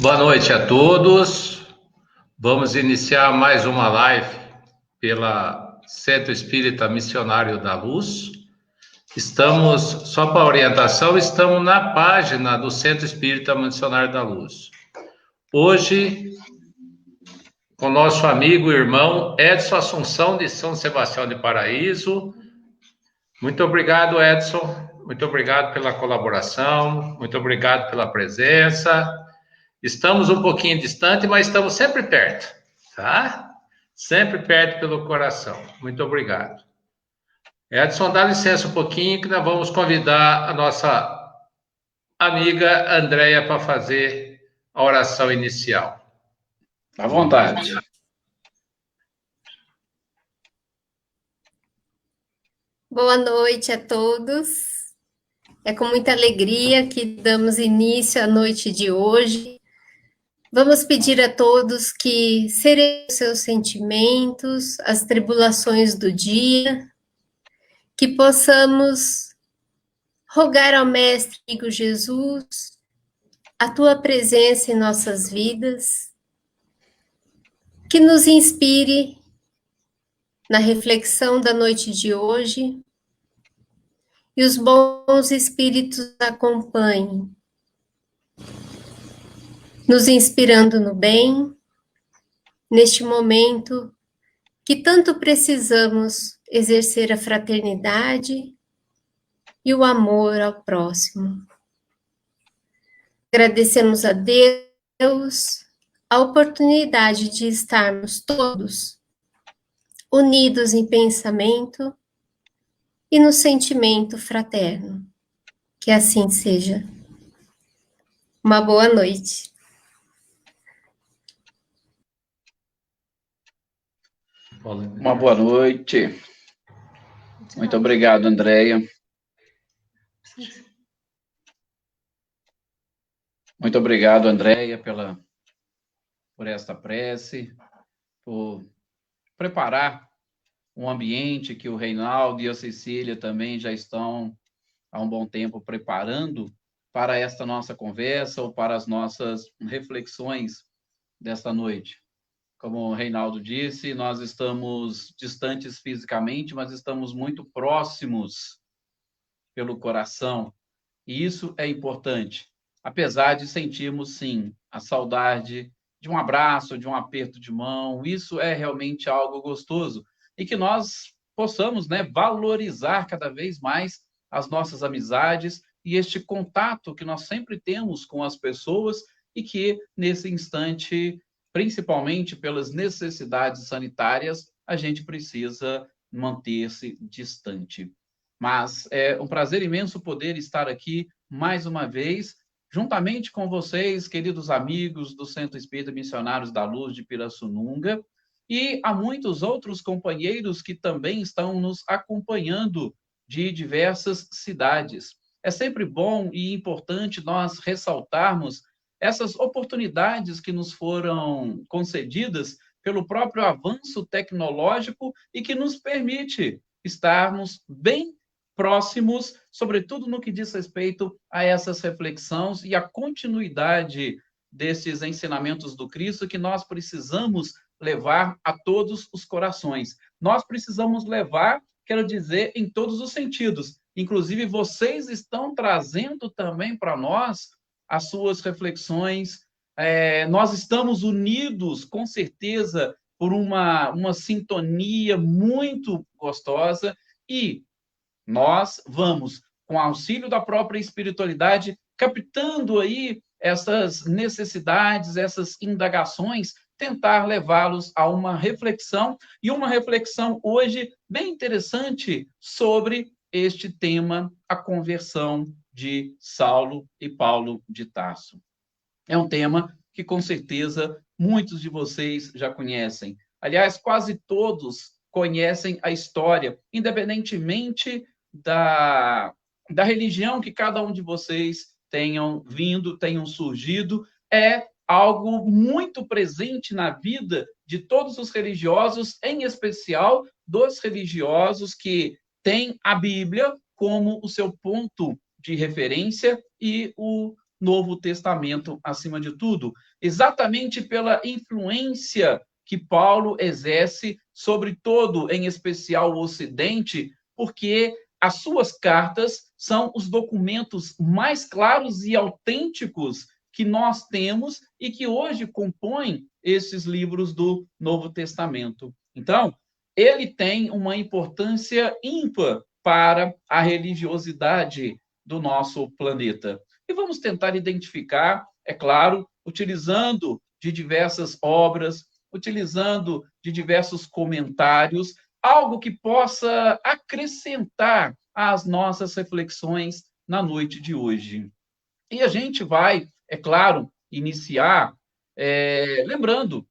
Boa noite a todos. Vamos iniciar mais uma live pela Centro Espírita Missionário da Luz. Estamos, só para orientação, estamos na página do Centro Espírita Missionário da Luz. Hoje, com nosso amigo e irmão Edson Assunção, de São Sebastião de Paraíso. Muito obrigado, Edson. Muito obrigado pela colaboração. Muito obrigado pela presença. Estamos um pouquinho distante, mas estamos sempre perto, tá? Sempre perto pelo coração. Muito obrigado. Edson, dá licença um pouquinho que nós vamos convidar a nossa amiga Andréia para fazer a oração inicial. À vontade. Boa noite a todos. É com muita alegria que damos início à noite de hoje. Vamos pedir a todos que serem os seus sentimentos, as tribulações do dia, que possamos rogar ao Mestre amigo Jesus a tua presença em nossas vidas, que nos inspire na reflexão da noite de hoje e os bons espíritos acompanhem, nos inspirando no bem, neste momento que tanto precisamos exercer a fraternidade e o amor ao próximo. Agradecemos a Deus a oportunidade de estarmos todos unidos em pensamento e no sentimento fraterno. Que assim seja. Uma boa noite. Uma boa noite. Muito obrigado, Andréia. Muito obrigado, Andréia, por esta prece, por preparar um ambiente que o Reinaldo e a Cecília também já estão há um bom tempo preparando para esta nossa conversa ou para as nossas reflexões desta noite. Como o Reinaldo disse, nós estamos distantes fisicamente, mas estamos muito próximos pelo coração. E isso é importante, apesar de sentirmos, sim, a saudade de um abraço, de um aperto de mão. Isso é realmente algo gostoso. E que nós possamos, valorizar cada vez mais as nossas amizades e este contato que nós sempre temos com as pessoas e que, nesse instante, principalmente pelas necessidades sanitárias, a gente precisa manter-se distante. Mas é um prazer imenso poder estar aqui mais uma vez, juntamente com vocês, queridos amigos do Centro Espírita Missionários da Luz de Pirassununga, e há muitos outros companheiros que também estão nos acompanhando de diversas cidades. É sempre bom e importante nós ressaltarmos essas oportunidades que nos foram concedidas pelo próprio avanço tecnológico e que nos permite estarmos bem próximos, sobretudo no que diz respeito a essas reflexões e a continuidade desses ensinamentos do Cristo que nós precisamos levar a todos os corações. Nós precisamos levar, quero dizer, em todos os sentidos. Inclusive, vocês estão trazendo também para nós as suas reflexões. Nós estamos unidos, com certeza, por uma sintonia muito gostosa e nós vamos, com auxílio da própria espiritualidade, captando aí essas necessidades, essas indagações, tentar levá-los a uma reflexão, e uma reflexão hoje bem interessante sobre este tema, a conversão de Saulo e Paulo de Tarso. É um tema que, com certeza, muitos de vocês já conhecem. Aliás, quase todos conhecem a história, independentemente da religião que cada um de vocês tenham surgido, é algo muito presente na vida de todos os religiosos, em especial dos religiosos que têm a Bíblia como o seu ponto de referência e o Novo Testamento, acima de tudo, exatamente pela influência que Paulo exerce sobre todo, em especial o Ocidente, porque as suas cartas são os documentos mais claros e autênticos que nós temos e que hoje compõem esses livros do Novo Testamento. Então, ele tem uma importância ímpar para a religiosidade do nosso planeta. E vamos tentar identificar, é claro, utilizando de diversas obras, utilizando de diversos comentários, algo que possa acrescentar às nossas reflexões na noite de hoje. E a gente vai, é claro, iniciar lembrando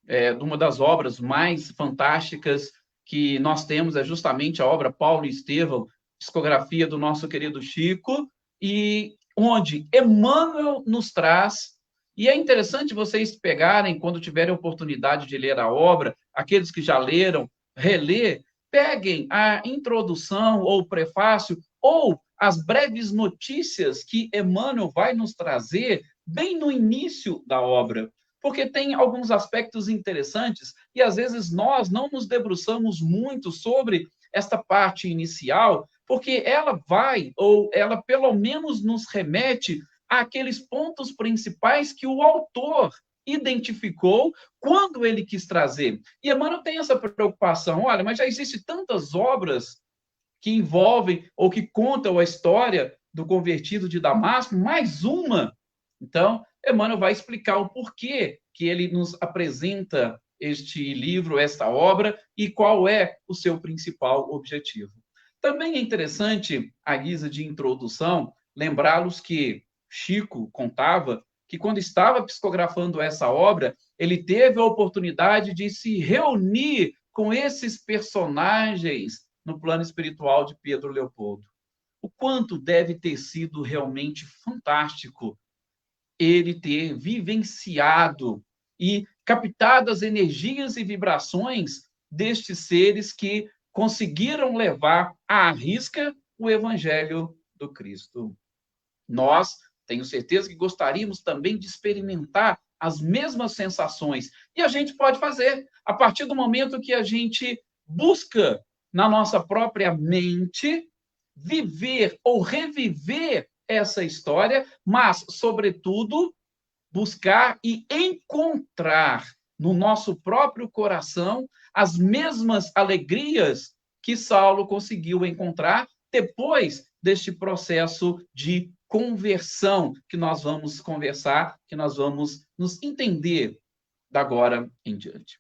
de uma das obras mais fantásticas que nós temos, é justamente a obra Paulo e Estevão, psicografia do nosso querido Chico, e onde Emmanuel nos traz, e é interessante vocês pegarem, quando tiverem oportunidade de ler a obra, aqueles que já leram, reler, peguem a introdução ou o prefácio, ou as breves notícias que Emmanuel vai nos trazer bem no início da obra, porque tem alguns aspectos interessantes e, às vezes, nós não nos debruçamos muito sobre esta parte inicial, porque ela vai, ou ela pelo menos nos remete àqueles pontos principais que o autor identificou quando ele quis trazer. E Emmanuel tem essa preocupação, olha, mas já existem tantas obras que envolvem ou que contam a história do convertido de Damasco, mais uma. Então, Emmanuel vai explicar o porquê que ele nos apresenta este livro, esta obra, e qual é o seu principal objetivo. Também é interessante, à guisa de introdução, lembrá-los que Chico contava que, quando estava psicografando essa obra, ele teve a oportunidade de se reunir com esses personagens no plano espiritual de Pedro Leopoldo. O quanto deve ter sido realmente fantástico ele ter vivenciado e captado as energias e vibrações destes seres que conseguiram levar à risca o Evangelho do Cristo. Nós, tenho certeza que gostaríamos também de experimentar as mesmas sensações. E a gente pode fazer, a partir do momento que a gente busca na nossa própria mente viver ou reviver essa história, mas, sobretudo, buscar e encontrar no nosso próprio coração as mesmas alegrias que Saulo conseguiu encontrar depois deste processo de conversão que nós vamos conversar, que nós vamos nos entender da agora em diante.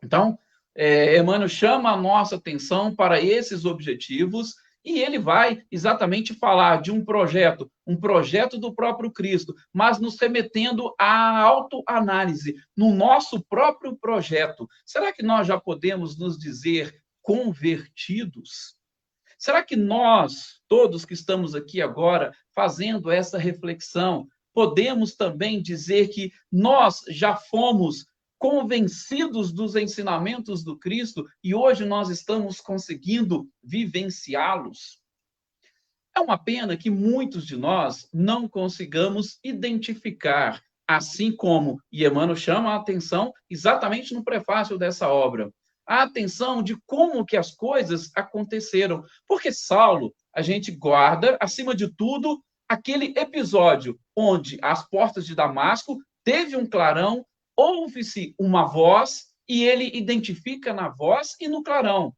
Então, Emmanuel chama a nossa atenção para esses objetivos e ele vai exatamente falar de um projeto do próprio Cristo, mas nos remetendo à autoanálise no nosso próprio projeto. Será que nós já podemos nos dizer convertidos? Será que nós, todos que estamos aqui agora fazendo essa reflexão, podemos também dizer que nós já fomos convencidos dos ensinamentos do Cristo e hoje nós estamos conseguindo vivenciá-los? É uma pena que muitos de nós não consigamos identificar, assim como Emmanuel chama a atenção exatamente no prefácio dessa obra, a atenção de como que as coisas aconteceram. Porque Saulo, a gente guarda, acima de tudo, aquele episódio onde às portas de Damasco teve um clarão, ouve-se uma voz e ele identifica na voz e no clarão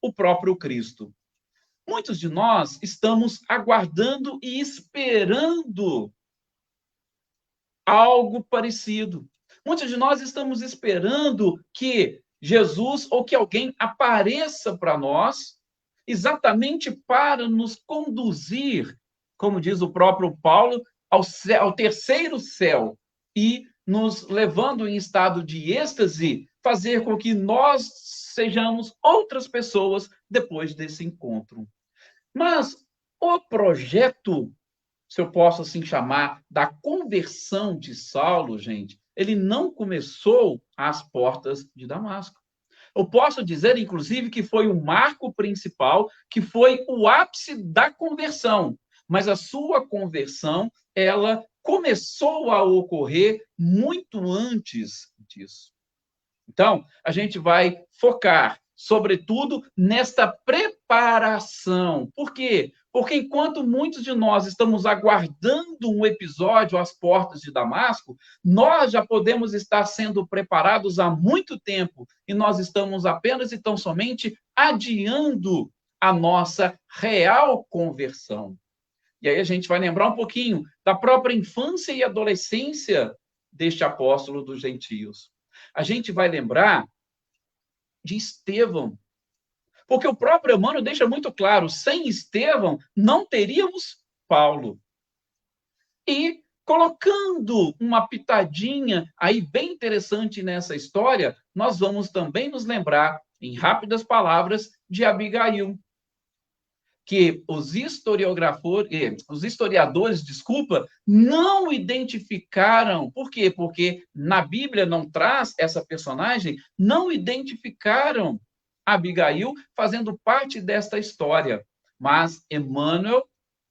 o próprio Cristo. Muitos de nós estamos aguardando e esperando algo parecido. Muitos de nós estamos esperando que Jesus ou que alguém apareça para nós exatamente para nos conduzir, como diz o próprio Paulo, ao terceiro céu e nos levando em estado de êxtase, fazer com que nós sejamos outras pessoas depois desse encontro. Mas o projeto, se eu posso assim chamar, da conversão de Saulo, gente, ele não começou às portas de Damasco. Eu posso dizer, inclusive, que foi o marco principal, que foi o ápice da conversão. mas a sua conversão, ela começou a ocorrer muito antes disso. Então, a gente vai focar, sobretudo, nesta preparação. Por quê? Porque enquanto muitos de nós estamos aguardando um episódio às portas de Damasco, nós já podemos estar sendo preparados há muito tempo e nós estamos apenas e tão somente adiando a nossa real conversão. E aí a gente vai lembrar um pouquinho da própria infância e adolescência deste apóstolo dos gentios. A gente vai lembrar de Estevão, porque o próprio Emmanuel deixa muito claro, sem Estevão não teríamos Paulo. E colocando uma pitadinha aí bem interessante nessa história, nós vamos também nos lembrar, em rápidas palavras, de Abigail, que os historiadores, não identificaram. Por quê? Porque na Bíblia não traz essa personagem, não identificaram Abigail fazendo parte desta história. Mas Emmanuel,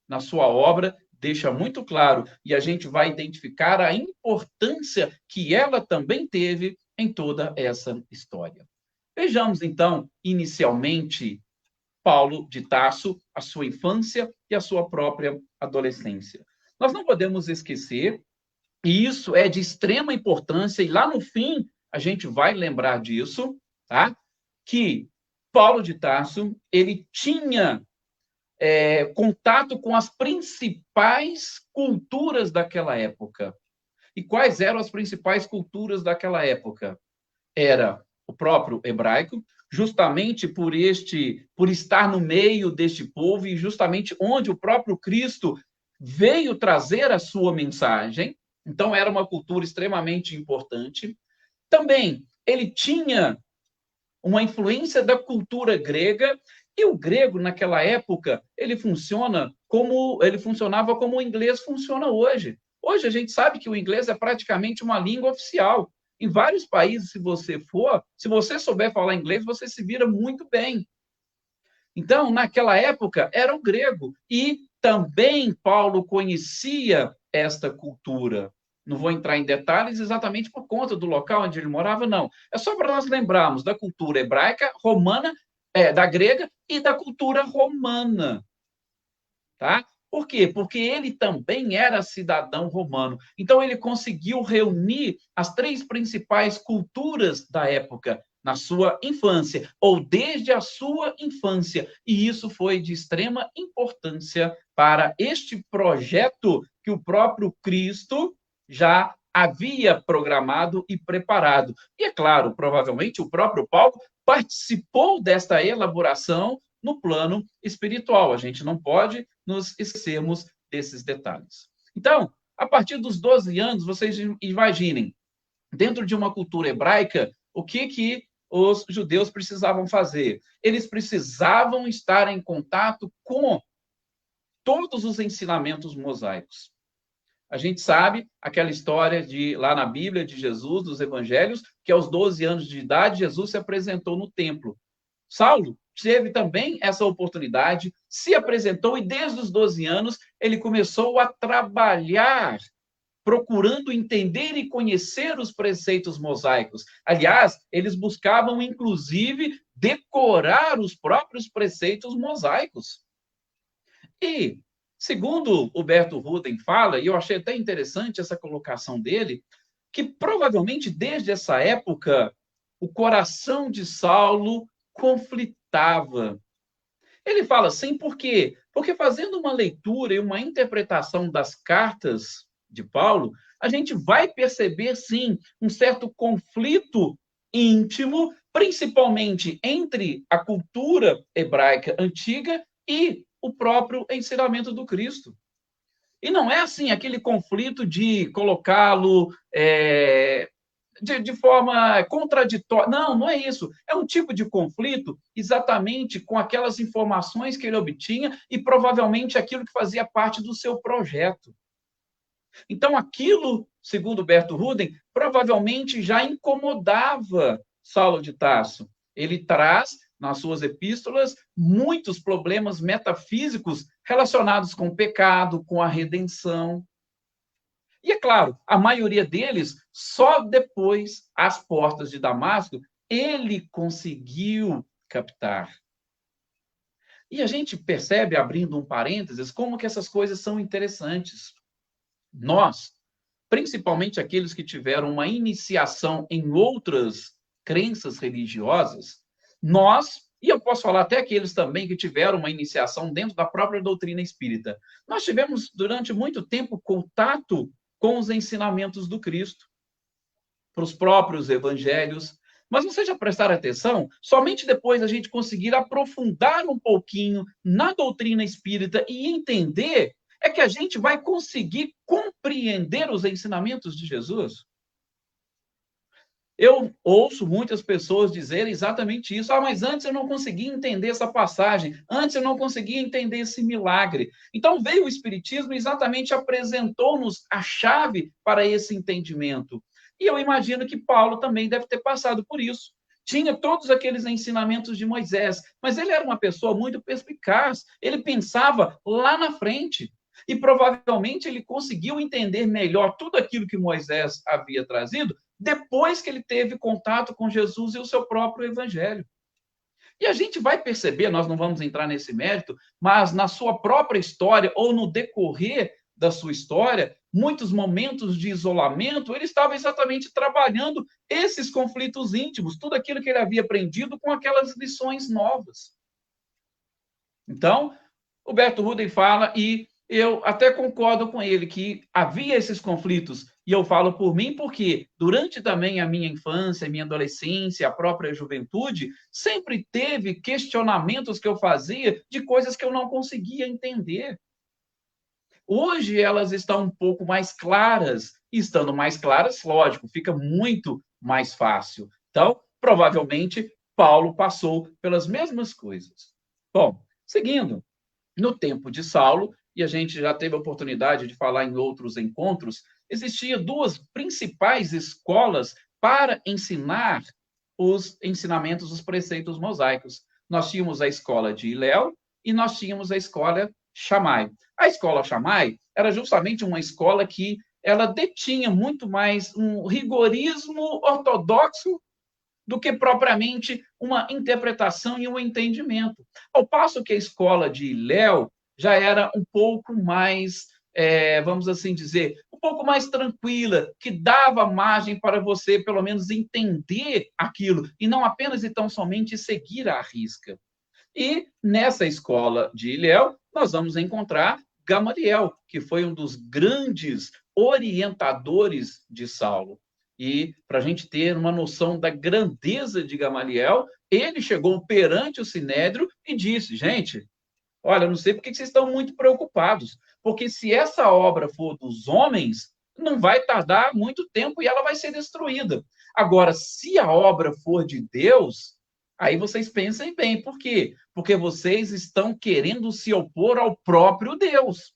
na sua obra, deixa muito claro, e a gente vai identificar a importância que ela também teve em toda essa história. Vejamos, então, inicialmente, Paulo de Tarso, a sua infância e a sua própria adolescência. Nós não podemos esquecer, e isso é de extrema importância, e lá no fim a gente vai lembrar disso, tá? Que Paulo de Tarso, ele tinha contato com as principais culturas daquela época. E quais eram as principais culturas daquela época? Era o próprio hebraico, justamente por estar no meio deste povo e justamente onde o próprio Cristo veio trazer a sua mensagem. Então, era uma cultura extremamente importante. Também, ele tinha uma influência da cultura grega, e o grego, naquela época, ele funcionava como o inglês funciona hoje. Hoje, a gente sabe que o inglês é praticamente uma língua oficial. Em vários países, se você souber falar inglês, você se vira muito bem. Então, naquela época, era o grego. E também Paulo conhecia esta cultura. Não vou entrar em detalhes exatamente por conta do local onde ele morava, não. É só para nós lembrarmos da cultura hebraica, romana, da grega e da cultura romana. Tá? Por quê? Porque ele também era cidadão romano. Então, ele conseguiu reunir as três principais culturas da época na sua infância, ou desde a sua infância. E isso foi de extrema importância para este projeto que o próprio Cristo já havia programado e preparado. E, é claro, provavelmente o próprio Paulo participou desta elaboração no plano espiritual. A gente não pode nos esquecermos desses detalhes. Então, a partir dos 12 anos, vocês imaginem, dentro de uma cultura hebraica, o que os judeus precisavam fazer? Eles precisavam estar em contato com todos os ensinamentos mosaicos. A gente sabe aquela história lá na Bíblia de Jesus, dos evangelhos, que aos 12 anos de idade, Jesus se apresentou no templo. Saulo teve também essa oportunidade, se apresentou e desde os 12 anos ele começou a trabalhar, procurando entender e conhecer os preceitos mosaicos. Aliás, eles buscavam, inclusive, decorar os próprios preceitos mosaicos. E, segundo Huberto Ruden fala, e eu achei até interessante essa colocação dele, que provavelmente desde essa época o coração de Saulo conflitava. Ele fala assim, por quê? Porque fazendo uma leitura e uma interpretação das cartas de Paulo, a gente vai perceber, sim, um certo conflito íntimo, principalmente entre a cultura hebraica antiga e o próprio ensinamento do Cristo. E não é assim aquele conflito de colocá-lo de forma contraditória. Não, não é isso. É um tipo de conflito exatamente com aquelas informações que ele obtinha e provavelmente aquilo que fazia parte do seu projeto. Então, aquilo, segundo Berto Ruden, provavelmente já incomodava Saulo de Tarso. Ele traz, nas suas epístolas, muitos problemas metafísicos relacionados com o pecado, com a redenção. E é claro, a maioria deles, só depois, às portas de Damasco, ele conseguiu captar. E a gente percebe, abrindo um parênteses, como que essas coisas são interessantes. Nós, principalmente aqueles que tiveram uma iniciação em outras crenças religiosas, e eu posso falar até aqueles também que tiveram uma iniciação dentro da própria doutrina espírita, nós tivemos durante muito tempo contato com os ensinamentos do Cristo, para os próprios evangelhos. Mas vocês já prestaram atenção? Somente depois a gente conseguir aprofundar um pouquinho na doutrina espírita e entender é que a gente vai conseguir compreender os ensinamentos de Jesus. Eu ouço muitas pessoas dizerem exatamente isso. Mas antes eu não conseguia entender essa passagem. Antes eu não conseguia entender esse milagre. Então veio o Espiritismo e exatamente apresentou-nos a chave para esse entendimento. E eu imagino que Paulo também deve ter passado por isso. Tinha todos aqueles ensinamentos de Moisés, mas ele era uma pessoa muito perspicaz. Ele pensava lá na frente. E provavelmente ele conseguiu entender melhor tudo aquilo que Moisés havia trazido depois que ele teve contato com Jesus e o seu próprio evangelho. E a gente vai perceber, nós não vamos entrar nesse mérito, mas na sua própria história ou no decorrer da sua história, muitos momentos de isolamento, ele estava exatamente trabalhando esses conflitos íntimos, tudo aquilo que ele havia aprendido com aquelas lições novas. Então, o Berto Ruden fala, e eu até concordo com ele, que havia esses conflitos, e eu falo por mim porque durante também a minha infância, a minha adolescência, a própria juventude, sempre teve questionamentos que eu fazia de coisas que eu não conseguia entender. Hoje elas estão um pouco mais claras, e estando mais claras, lógico, fica muito mais fácil. Então, provavelmente, Paulo passou pelas mesmas coisas. Bom, seguindo, no tempo de Saulo, e a gente já teve a oportunidade de falar em outros encontros, existiam duas principais escolas para ensinar os ensinamentos, os preceitos mosaicos. Nós tínhamos a escola de Hilel e nós tínhamos a escola Shammai. A escola Shammai era justamente uma escola que ela detinha muito mais um rigorismo ortodoxo do que propriamente uma interpretação e um entendimento. Ao passo que a escola de Hilel já era um pouco mais, vamos assim dizer, um pouco mais tranquila, que dava margem para você, pelo menos, entender aquilo, e não apenas e tão somente seguir à risca. E nessa escola de Hilel, nós vamos encontrar Gamaliel, que foi um dos grandes orientadores de Saulo. E para a gente ter uma noção da grandeza de Gamaliel, ele chegou perante o Sinédrio e disse, gente, olha, não sei por que vocês estão muito preocupados, porque se essa obra for dos homens, não vai tardar muito tempo e ela vai ser destruída. Agora, se a obra for de Deus, aí vocês pensem bem. Por quê? Porque vocês estão querendo se opor ao próprio Deus.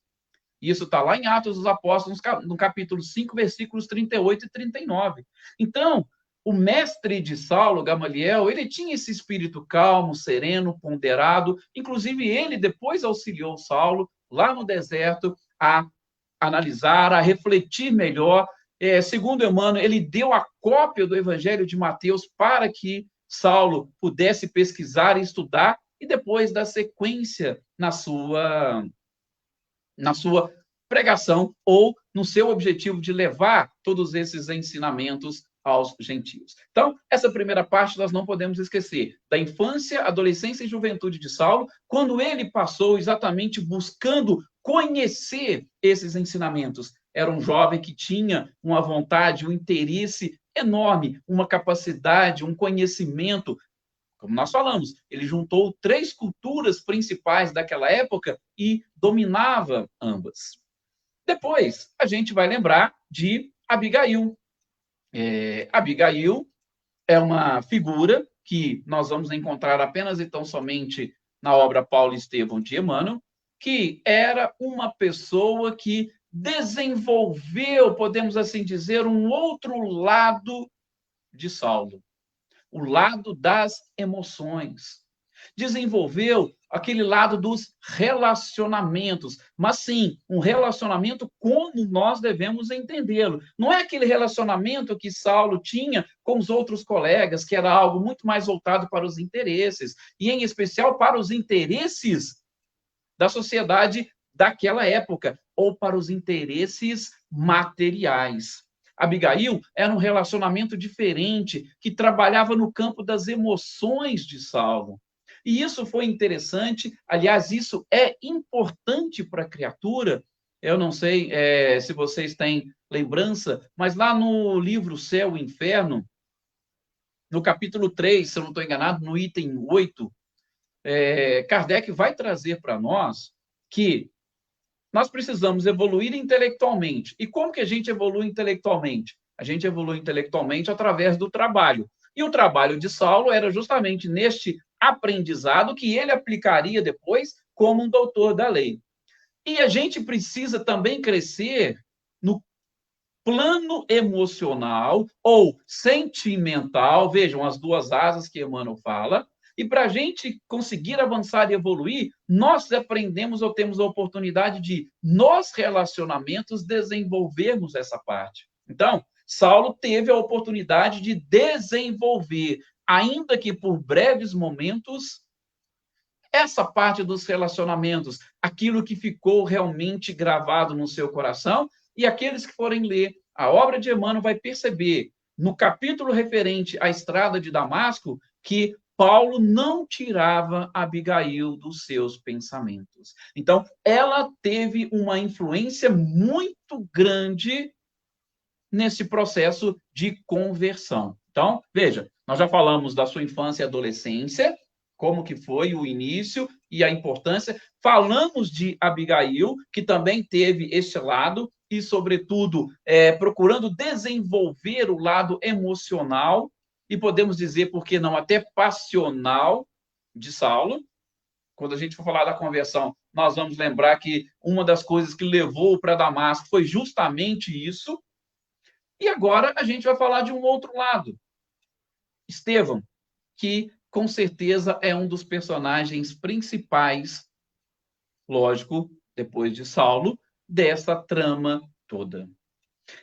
Isso está lá em Atos dos Apóstolos, no capítulo 5, versículos 38 e 39. Então, o mestre de Saulo, Gamaliel, ele tinha esse espírito calmo, sereno, ponderado. Inclusive, ele depois auxiliou Saulo, lá no deserto, a analisar, a refletir melhor. Segundo Emmanuel, ele deu a cópia do Evangelho de Mateus para que Saulo pudesse pesquisar e estudar, e depois dar sequência na sua pregação ou no seu objetivo de levar todos esses ensinamentos aos gentios. Então, essa primeira parte nós não podemos esquecer, da infância, adolescência e juventude de Saulo, quando ele passou exatamente buscando conhecer esses ensinamentos. Era um jovem que tinha uma vontade, um interesse enorme, uma capacidade, um conhecimento. Como nós falamos, ele juntou 3 culturas principais daquela época e dominava ambas. Depois, a gente vai lembrar de Abigail. Abigail é uma figura que nós vamos encontrar apenas e tão somente na obra Paulo e Estevão de Emmanuel, que era uma pessoa que desenvolveu, podemos assim dizer, um outro lado de Saulo, o lado das emoções. Desenvolveu aquele lado dos relacionamentos, mas sim, um relacionamento como nós devemos entendê-lo. Não é aquele relacionamento que Saulo tinha com os outros colegas, que era algo muito mais voltado para os interesses, e em especial para os interesses da sociedade daquela época, ou para os interesses materiais. Abigail era um relacionamento diferente, que trabalhava no campo das emoções de Saulo. E isso foi interessante, aliás, isso é importante para a criatura. Eu não sei se vocês têm lembrança, mas lá no livro Céu e Inferno, no capítulo 3, se eu não estou enganado, no item 8, Kardec vai trazer para nós que nós precisamos evoluir intelectualmente. E como que a gente evolui intelectualmente? A gente evolui intelectualmente através do trabalho. E o trabalho de Saulo era justamente neste aprendizado que ele aplicaria depois como um doutor da lei. E a gente precisa também crescer no plano emocional ou sentimental, vejam as duas asas que Emmanuel fala, e para a gente conseguir avançar e evoluir, nós aprendemos ou temos a oportunidade de, nos relacionamentos, desenvolvermos essa parte. Então, Saulo teve a oportunidade de desenvolver, ainda que por breves momentos, essa parte dos relacionamentos, aquilo que ficou realmente gravado no seu coração, e aqueles que forem ler a obra de Emmanuel vai perceber, no capítulo referente à estrada de Damasco, que Paulo não tirava Abigail dos seus pensamentos. Então, ela teve uma influência muito grande nesse processo de conversão. Então, veja, nós já falamos da sua infância e adolescência, como que foi o início e a importância. Falamos de Abigail, que também teve este lado, e, sobretudo, procurando desenvolver o lado emocional, e podemos dizer, por que não, até passional de Saulo. Quando a gente for falar da conversão, nós vamos lembrar que uma das coisas que levou para Damasco foi justamente isso. E agora a gente vai falar de um outro lado. Estevão, que com certeza é um dos personagens principais, lógico, depois de Saulo, dessa trama toda.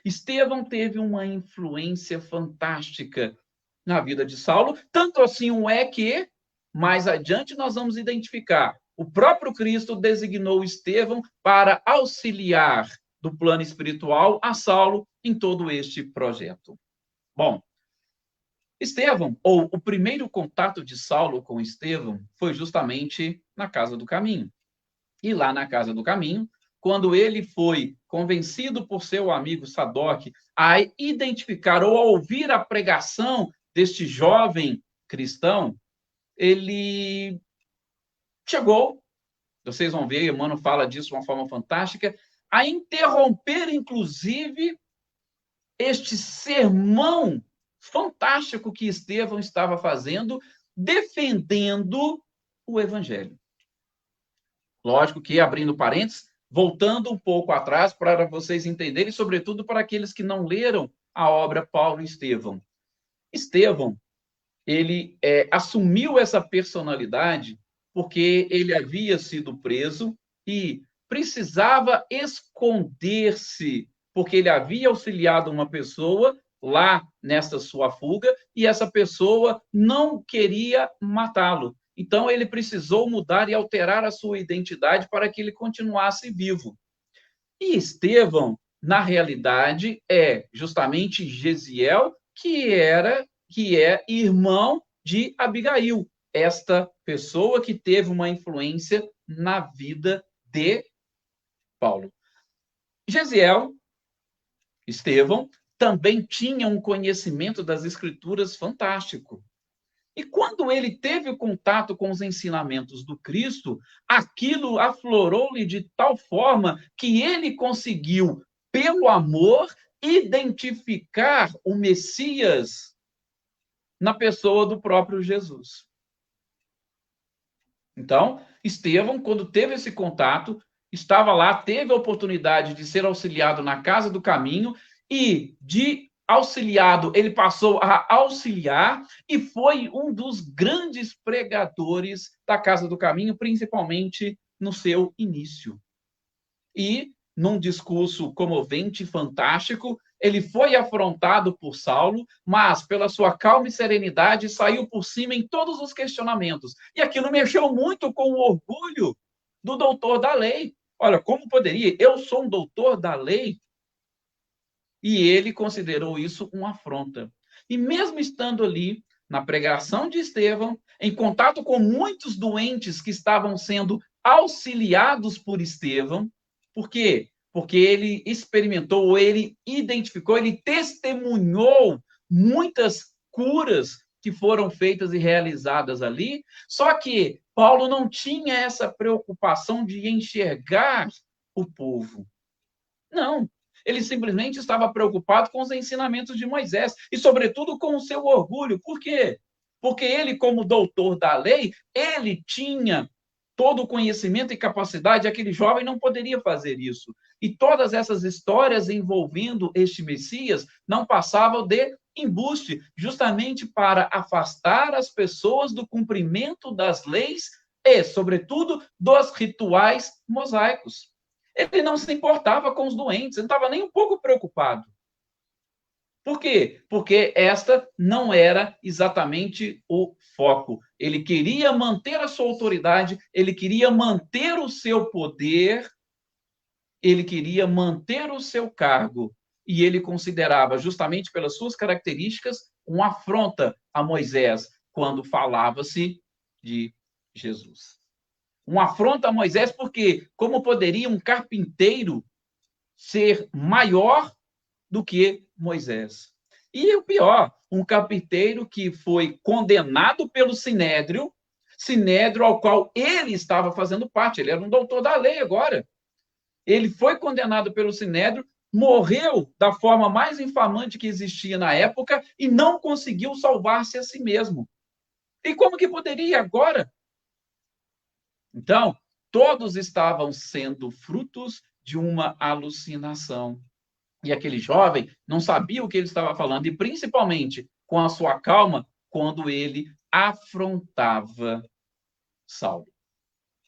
Estevão teve uma influência fantástica na vida de Saulo, tanto assim que, mais adiante, nós vamos identificar. O próprio Cristo designou Estevão para auxiliar do plano espiritual a Saulo em todo este projeto. Bom, Estevão, ou o primeiro contato de Saulo com Estevão, foi justamente na Casa do Caminho. E lá na Casa do Caminho, quando ele foi convencido por seu amigo Sadoc a identificar ou a ouvir a pregação deste jovem cristão, ele chegou, vocês vão ver, Emmanuel fala disso de uma forma fantástica, a interromper, inclusive, este sermão fantástico que Estevão estava fazendo, defendendo o Evangelho. Lógico que, abrindo parênteses, voltando um pouco atrás para vocês entenderem, sobretudo para aqueles que não leram a obra Paulo e Estevão. Estevão, ele assumiu essa personalidade porque ele havia sido preso e precisava esconder-se, porque ele havia auxiliado uma pessoa lá nesta sua fuga e essa pessoa não queria matá-lo. Então, ele precisou mudar e alterar a sua identidade para que ele continuasse vivo. E Estevão, na realidade, é justamente Gesiel, que é irmão de Abigail, esta pessoa que teve uma influência na vida de Paulo. Gesiel, Estevão, também tinha um conhecimento das Escrituras fantástico. E quando ele teve contato com os ensinamentos do Cristo, aquilo aflorou-lhe de tal forma que ele conseguiu, pelo amor, identificar o Messias na pessoa do próprio Jesus. Então, Estevão, quando teve esse contato, estava lá, teve a oportunidade de ser auxiliado na Casa do Caminho e de auxiliado, ele passou a auxiliar e foi um dos grandes pregadores da Casa do Caminho, principalmente no seu início. E, num discurso comovente e fantástico, ele foi afrontado por Saulo, mas, pela sua calma e serenidade, saiu por cima em todos os questionamentos. E aquilo mexeu muito com o orgulho do doutor da lei. Olha, como poderia? Eu sou um doutor da lei. E ele considerou isso uma afronta. E mesmo estando ali, na pregação de Estevão, em contato com muitos doentes que estavam sendo auxiliados por Estevão, por quê? Porque ele experimentou, ele identificou, ele testemunhou muitas curas que foram feitas e realizadas ali, só que Paulo não tinha essa preocupação de enxergar o povo. Não. Ele simplesmente estava preocupado com os ensinamentos de Moisés e, sobretudo, com o seu orgulho. Por quê? Porque ele, como doutor da lei, ele tinha todo o conhecimento e capacidade, aquele jovem não poderia fazer isso. E todas essas histórias envolvendo este Messias não passavam de embuste, justamente para afastar as pessoas do cumprimento das leis e, sobretudo, dos rituais mosaicos. Ele não se importava com os doentes, ele não estava nem um pouco preocupado. Por quê? Porque esta não era exatamente o foco. Ele queria manter a sua autoridade, ele queria manter o seu poder, ele queria manter o seu cargo. E ele considerava, justamente pelas suas características, uma afronta a Moisés quando falava-se de Jesus. Uma afronta a Moisés, porque como poderia um carpinteiro ser maior do que Moisés? E o pior, um carpinteiro que foi condenado pelo Sinédrio ao qual ele estava fazendo parte, ele era um doutor da lei agora. Ele foi condenado pelo Sinédrio, morreu da forma mais infamante que existia na época e não conseguiu salvar-se a si mesmo. E como que poderia agora? Então, todos estavam sendo frutos de uma alucinação. E aquele jovem não sabia o que ele estava falando, e principalmente com a sua calma, quando ele afrontava Saulo.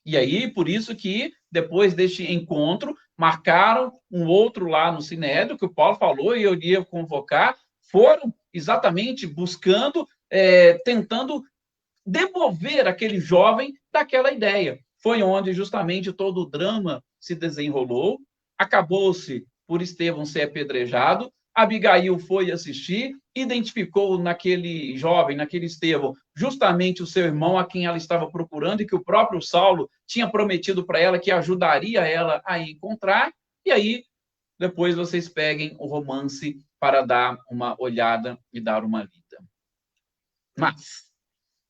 E aí, por isso que, depois deste encontro, marcaram um outro lá no Sinédrio, que o Paulo falou, e eu ia convocar, foram exatamente buscando, tentando demover aquele jovem daquela ideia. Foi onde justamente todo o drama se desenrolou, acabou-se por Estevão ser apedrejado, Abigail foi assistir, identificou naquele jovem, naquele Estevão, justamente o seu irmão a quem ela estava procurando e que o próprio Saulo tinha prometido para ela que ajudaria ela a encontrar, e aí depois vocês peguem o romance para dar uma olhada e dar uma lida. Mas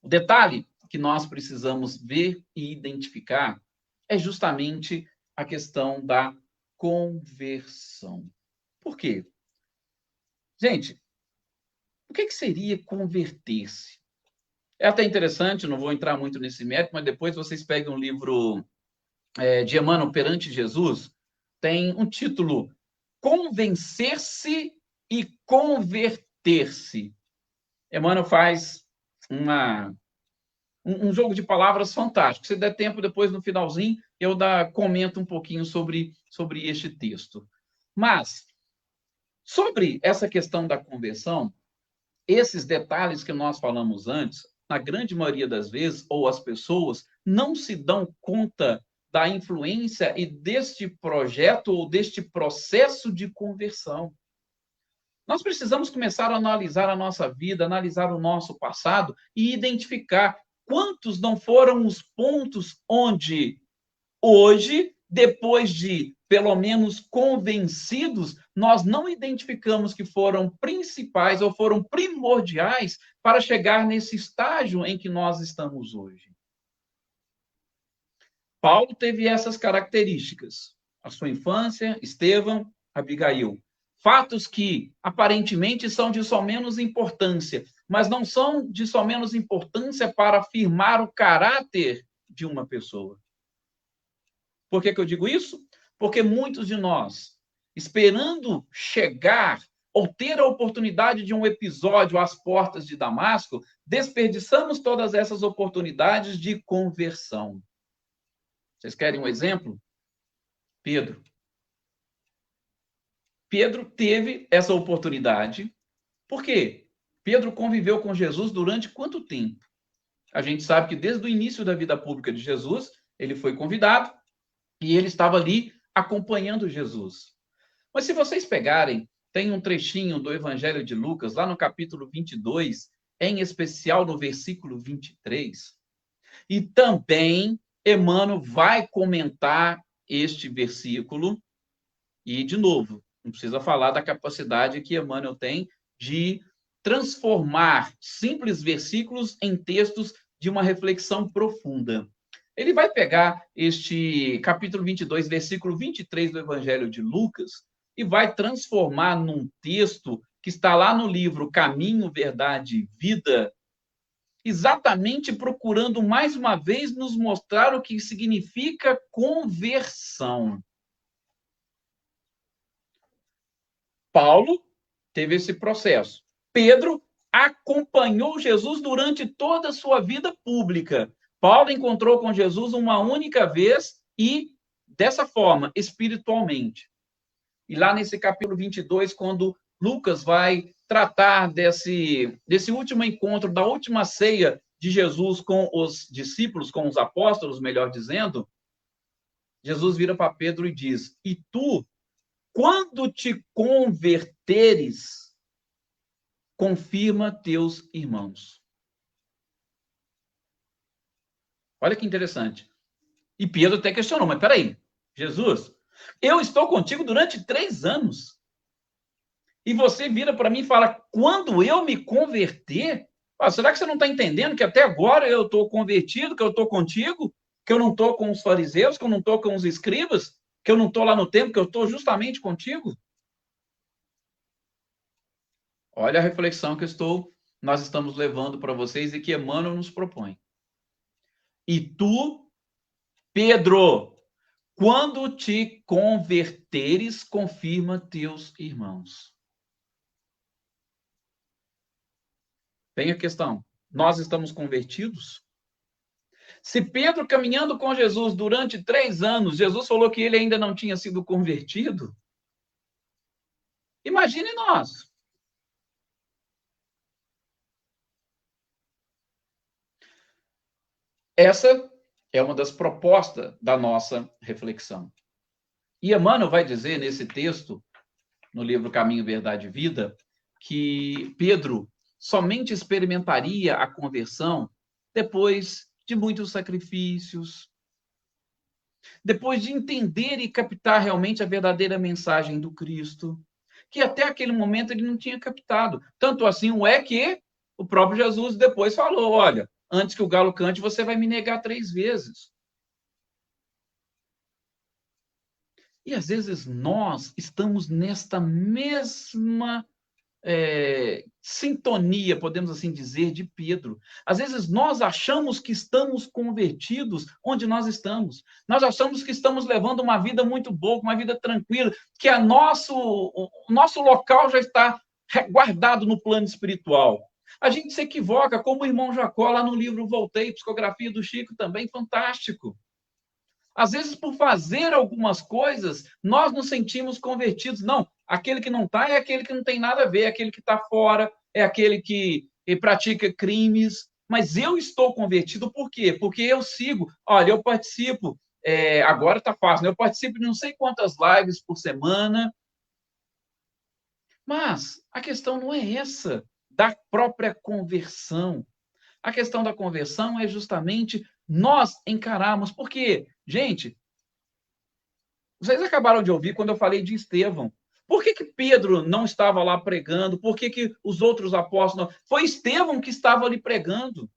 o detalhe que nós precisamos ver e identificar é justamente a questão da conversão. Por quê? Gente, o que seria converter-se? É até interessante, não vou entrar muito nesse mérito, mas depois vocês peguem um livro de Emmanuel Perante Jesus, tem um título, Convencer-se e Converter-se. Emmanuel faz um jogo de palavras fantástico. Se der tempo, depois no finalzinho, eu comento um pouquinho sobre este texto. Mas, sobre essa questão da conversão, esses detalhes que nós falamos antes, na grande maioria das vezes, ou as pessoas não se dão conta da influência e deste projeto ou deste processo de conversão. Nós precisamos começar a analisar a nossa vida, analisar o nosso passado e identificar quantos não foram os pontos onde hoje, depois de pelo menos convencidos, nós não identificamos que foram principais ou foram primordiais para chegar nesse estágio em que nós estamos hoje. Paulo teve essas características. A sua infância, Estevão, Abigail. Fatos que, aparentemente, são de só menos importância, mas não são de só menos importância para afirmar o caráter de uma pessoa. Por que eu digo isso? Porque muitos de nós, esperando chegar ou ter a oportunidade de um episódio às portas de Damasco, desperdiçamos todas essas oportunidades de conversão. Vocês querem um exemplo? Pedro. Pedro teve essa oportunidade. Por quê? Pedro conviveu com Jesus durante quanto tempo? A gente sabe que desde o início da vida pública de Jesus, ele foi convidado e ele estava ali acompanhando Jesus. Mas se vocês pegarem, tem um trechinho do Evangelho de Lucas, lá no capítulo 22, em especial no versículo 23, e também Emmanuel vai comentar este versículo, e, de novo, não precisa falar da capacidade que Emmanuel tem de transformar simples versículos em textos de uma reflexão profunda. Ele vai pegar este capítulo 22, versículo 23 do Evangelho de Lucas, e vai transformar num texto que está lá no livro Caminho, Verdade e Vida, exatamente procurando mais uma vez nos mostrar o que significa conversão. Paulo teve esse processo. Pedro acompanhou Jesus durante toda a sua vida pública. Paulo encontrou com Jesus uma única vez e, dessa forma, espiritualmente. E lá nesse capítulo 22, quando Lucas vai tratar desse último encontro, da última ceia de Jesus com os discípulos, com os apóstolos, melhor dizendo, Jesus vira para Pedro e diz: e tu, quando te converteres, confirma teus irmãos. Olha que interessante. E Pedro até questionou, mas peraí, Jesus, eu estou contigo durante 3 anos. E você vira para mim e fala, quando eu me converter, será que você não está entendendo que até agora eu estou convertido, que eu estou contigo, que eu não estou com os fariseus, que eu não estou com os escribas, que eu não estou lá no templo, que eu estou justamente contigo? Olha a reflexão que nós estamos levando para vocês e que Emmanuel nos propõe. E tu, Pedro, quando te converteres, confirma teus irmãos. Vem a questão, nós estamos convertidos? Se Pedro, caminhando com Jesus durante 3 anos, Jesus falou que ele ainda não tinha sido convertido, imagine nós. Essa é uma das propostas da nossa reflexão. E Emmanuel vai dizer nesse texto, no livro Caminho, Verdade e Vida, que Pedro somente experimentaria a conversão depois de muitos sacrifícios, depois de entender e captar realmente a verdadeira mensagem do Cristo, que até aquele momento ele não tinha captado. Tanto assim é que o próprio Jesus depois falou, olha, antes que o galo cante, você vai me negar 3 vezes. E às vezes nós estamos nesta mesma sintonia, podemos assim dizer, de Pedro. Às vezes nós achamos que estamos convertidos onde nós estamos. Nós achamos que estamos levando uma vida muito boa, uma vida tranquila, que o nosso local já está guardado no plano espiritual. A gente se equivoca, como o irmão Jacó, lá no livro Voltei, Psicografia do Chico, também fantástico. Às vezes, por fazer algumas coisas, nós nos sentimos convertidos. Não, aquele que não está é aquele que não tem nada a ver, é aquele que está fora, é aquele que pratica crimes. Mas eu estou convertido por quê? Porque eu sigo. Olha, eu participo, agora está fácil, né? Eu participo de não sei quantas lives por semana. Mas a questão não é essa, da própria conversão. A questão da conversão é justamente nós encararmos. Por quê? Gente, vocês acabaram de ouvir quando eu falei de Estevão. Por que Pedro não estava lá pregando? Por que os outros apóstolos não? Foi Estevão que estava ali pregando.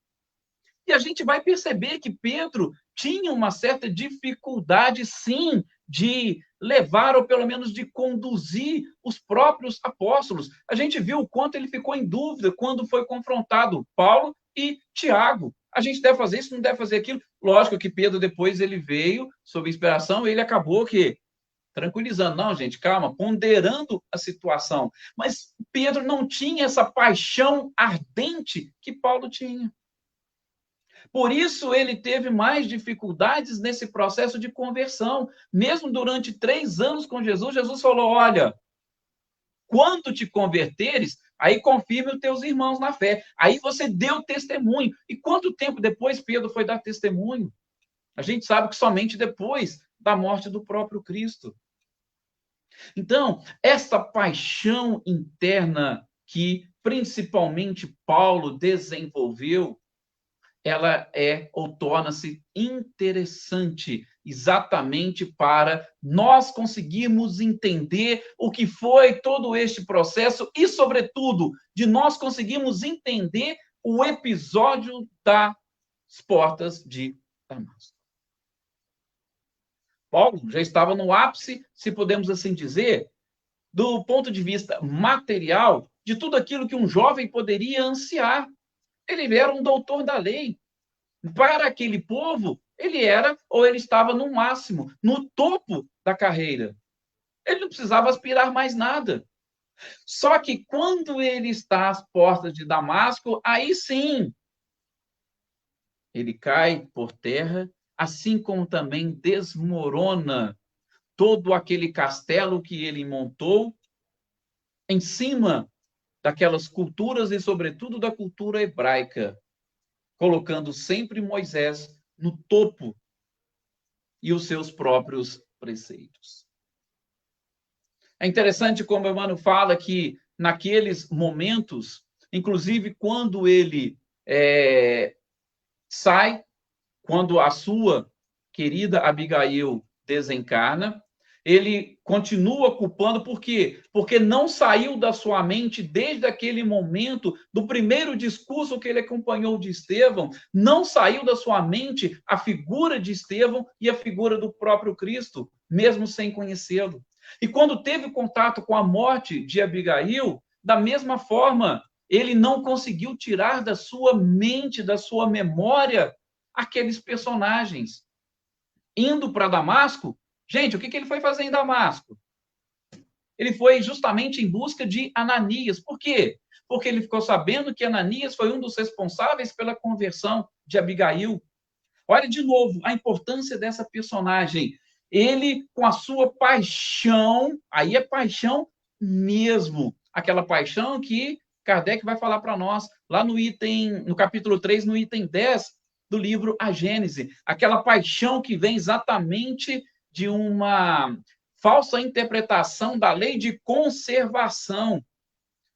E a gente vai perceber que Pedro tinha uma certa dificuldade, sim, de levar, ou pelo menos de conduzir os próprios apóstolos. A gente viu o quanto ele ficou em dúvida quando foi confrontado Paulo e Tiago. A gente deve fazer isso, não deve fazer aquilo. Lógico que Pedro depois ele veio sob inspiração, ele acabou que tranquilizando. Não, gente, calma, ponderando a situação. Mas Pedro não tinha essa paixão ardente que Paulo tinha. Por isso, ele teve mais dificuldades nesse processo de conversão. Mesmo durante 3 anos com Jesus, Jesus falou, olha, quando te converteres, aí confirme os teus irmãos na fé. Aí você deu testemunho. E quanto tempo depois Pedro foi dar testemunho? A gente sabe que somente depois da morte do próprio Cristo. Então, essa paixão interna que principalmente Paulo desenvolveu, ela é ou torna-se interessante exatamente para nós conseguirmos entender o que foi todo este processo e, sobretudo, de nós conseguirmos entender o episódio das portas de Damasco. Paulo já estava no ápice, se podemos assim dizer, do ponto de vista material, de tudo aquilo que um jovem poderia ansiar. Ele era um doutor da lei. Para aquele povo, ele era, ou ele estava no máximo, no topo da carreira. Ele não precisava aspirar mais nada. Só que quando ele está às portas de Damasco, aí sim, ele cai por terra, assim como também desmorona todo aquele castelo que ele montou em cima daquelas culturas e, sobretudo, da cultura hebraica, colocando sempre Moisés no topo e os seus próprios preceitos. É interessante como Emmanuel fala que naqueles momentos, inclusive quando ele sai, quando a sua querida Abigail desencarna, ele continua culpando, por quê? Porque não saiu da sua mente, desde aquele momento, do primeiro discurso que ele acompanhou de Estevão, não saiu da sua mente a figura de Estevão e a figura do próprio Cristo, mesmo sem conhecê-lo. E quando teve contato com a morte de Abigail, da mesma forma, ele não conseguiu tirar da sua mente, da sua memória, aqueles personagens. Indo para Damasco, gente, o que ele foi fazer em Damasco? Ele foi justamente em busca de Ananias. Por quê? Porque ele ficou sabendo que Ananias foi um dos responsáveis pela conversão de Abigail. Olha de novo a importância dessa personagem. Ele, com a sua paixão, aí é paixão mesmo, aquela paixão que Kardec vai falar para nós lá no capítulo 3, no item 10 do livro A Gênese. Aquela paixão que vem exatamente de uma falsa interpretação da lei de conservação,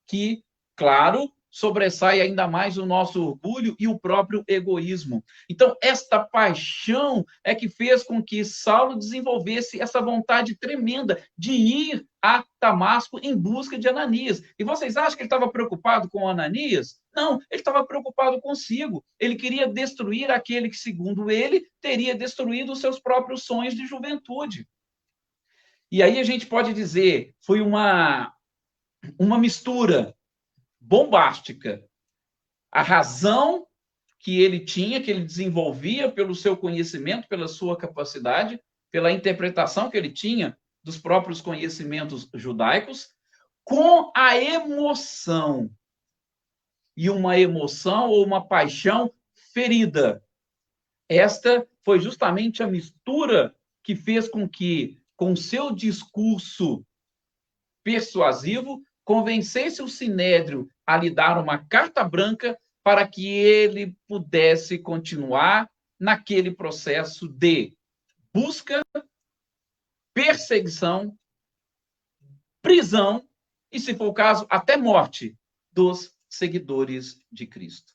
que, claro, sobressai ainda mais o nosso orgulho e o próprio egoísmo. Então, esta paixão é que fez com que Saulo desenvolvesse essa vontade tremenda de ir a Damasco em busca de Ananias. E vocês acham que ele estava preocupado com Ananias? Não, ele estava preocupado consigo. Ele queria destruir aquele que, segundo ele, teria destruído os seus próprios sonhos de juventude. E aí a gente pode dizer, foi uma mistura bombástica. A razão que ele tinha, que ele desenvolvia pelo seu conhecimento, pela sua capacidade, pela interpretação que ele tinha dos próprios conhecimentos judaicos, com a emoção. E uma emoção ou uma paixão ferida. Esta foi justamente a mistura que fez com que, com seu discurso persuasivo, convencesse o Sinédrio a lhe dar uma carta branca para que ele pudesse continuar naquele processo de busca, perseguição, prisão e, se for o caso, até morte dos seguidores de Cristo.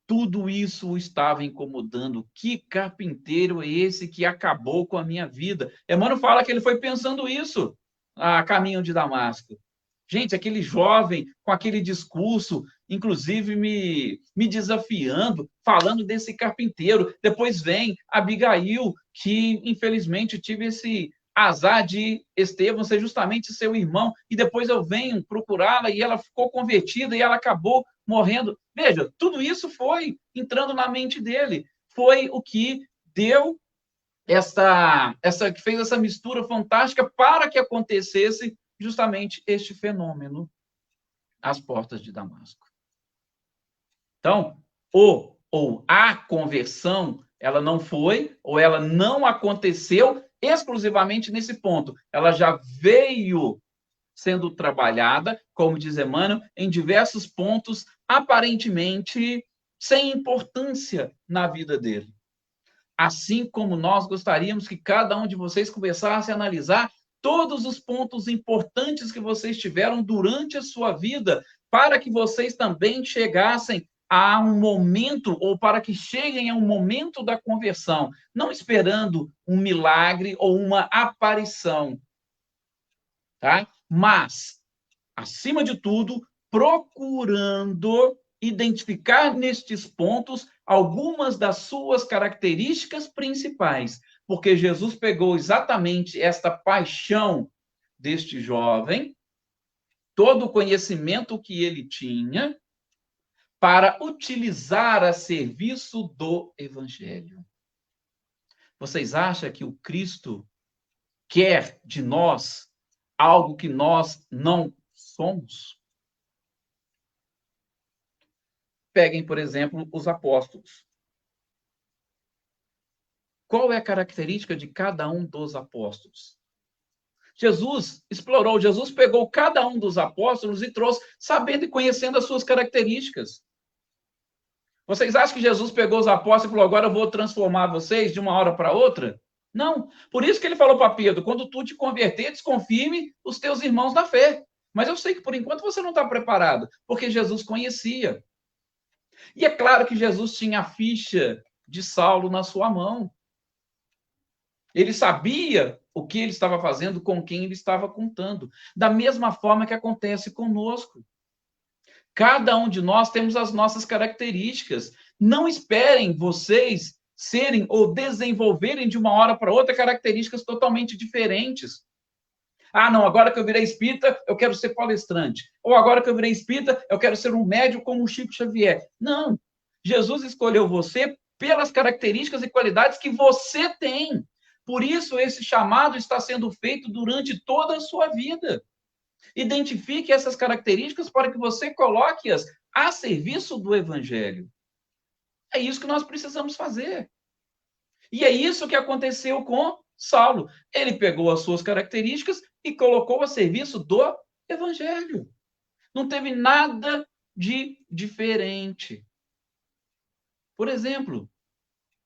Tudo isso o estava incomodando. Que carpinteiro é esse que acabou com a minha vida? Emmanuel fala que ele foi pensando isso a caminho de Damasco. Gente, aquele jovem com aquele discurso, inclusive me desafiando, falando desse carpinteiro. Depois vem Abigail, que infelizmente tive esse azar de Estevão ser justamente seu irmão, e depois eu venho procurá-la e ela ficou convertida e ela acabou morrendo. Veja, tudo isso foi entrando na mente dele. Foi o que deu que fez essa mistura fantástica para que acontecesse justamente este fenômeno às portas de Damasco. Então, a conversão, ela não foi, ou ela não aconteceu exclusivamente nesse ponto. Ela já veio sendo trabalhada, como diz Emmanuel, em diversos pontos, aparentemente sem importância na vida dele. Assim como nós gostaríamos que cada um de vocês começasse a analisar todos os pontos importantes que vocês tiveram durante a sua vida, para que vocês também chegassem a um momento, ou para que cheguem a um momento da conversão, não esperando um milagre ou uma aparição, tá? Mas, acima de tudo, procurando identificar nestes pontos algumas das suas características principais, porque Jesus pegou exatamente esta paixão deste jovem, todo o conhecimento que ele tinha, para utilizar a serviço do Evangelho. Vocês acham que o Cristo quer de nós algo que nós não somos? Peguem, por exemplo, os apóstolos. Qual é a característica de cada um dos apóstolos? Jesus explorou, Jesus pegou cada um dos apóstolos e trouxe, sabendo e conhecendo as suas características. Vocês acham que Jesus pegou os apóstolos e falou, agora eu vou transformar vocês de uma hora para outra? Não. Por isso que ele falou para Pedro, quando tu te converter, desconfirme os teus irmãos da fé. Mas eu sei que, por enquanto, você não está preparado, porque Jesus conhecia. E é claro que Jesus tinha a ficha de Saulo na sua mão. Ele sabia o que ele estava fazendo, com quem ele estava contando. Da mesma forma que acontece conosco. Cada um de nós temos as nossas características. Não esperem vocês serem ou desenvolverem de uma hora para outra características totalmente diferentes. Ah, não, agora que eu virei espírita, eu quero ser palestrante. Ou agora que eu virei espírita, eu quero ser um médium como o Chico Xavier. Não. Jesus escolheu você pelas características e qualidades que você tem. Por isso, esse chamado está sendo feito durante toda a sua vida. Identifique essas características para que você coloque-as a serviço do Evangelho. É isso que nós precisamos fazer. E é isso que aconteceu com Saulo. Ele pegou as suas características e colocou a serviço do Evangelho. Não teve nada de diferente. Por exemplo,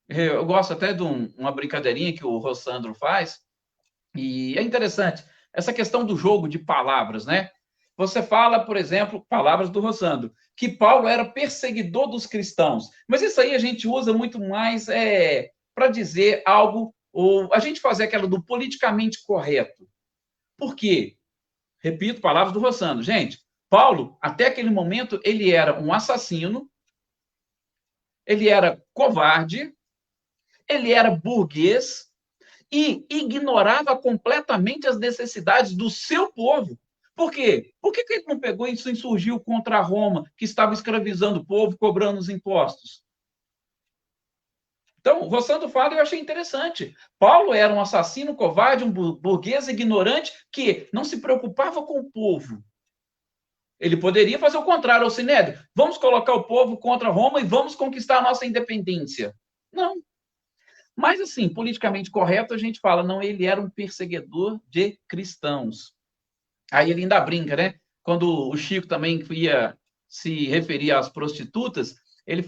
eu gosto até de uma brincadeirinha que o Rossandro faz, e é interessante, essa questão do jogo de palavras, né? Você fala, por exemplo, palavras do Rossandro, que Paulo era perseguidor dos cristãos. Mas isso aí a gente usa muito mais para dizer algo, ou a gente fazer aquela do politicamente correto. Por quê? Repito, palavras do Rossandro. Gente, Paulo, até aquele momento, ele era um assassino, ele era covarde, ele era burguês e ignorava completamente as necessidades do seu povo. Por quê? Por que ele não pegou e se insurgiu contra Roma, que estava escravizando o povo, cobrando os impostos? Então, o Rossandro fala e eu achei interessante. Paulo era um assassino, covarde, um burguês ignorante que não se preocupava com o povo. Ele poderia fazer o contrário ao Sinédrio. Vamos colocar o povo contra Roma e vamos conquistar a nossa independência. Não. Mas, assim, politicamente correto, a gente fala, não, ele era um perseguidor de cristãos. Aí ele ainda brinca, né? Quando o Chico também ia se referir às prostitutas, ele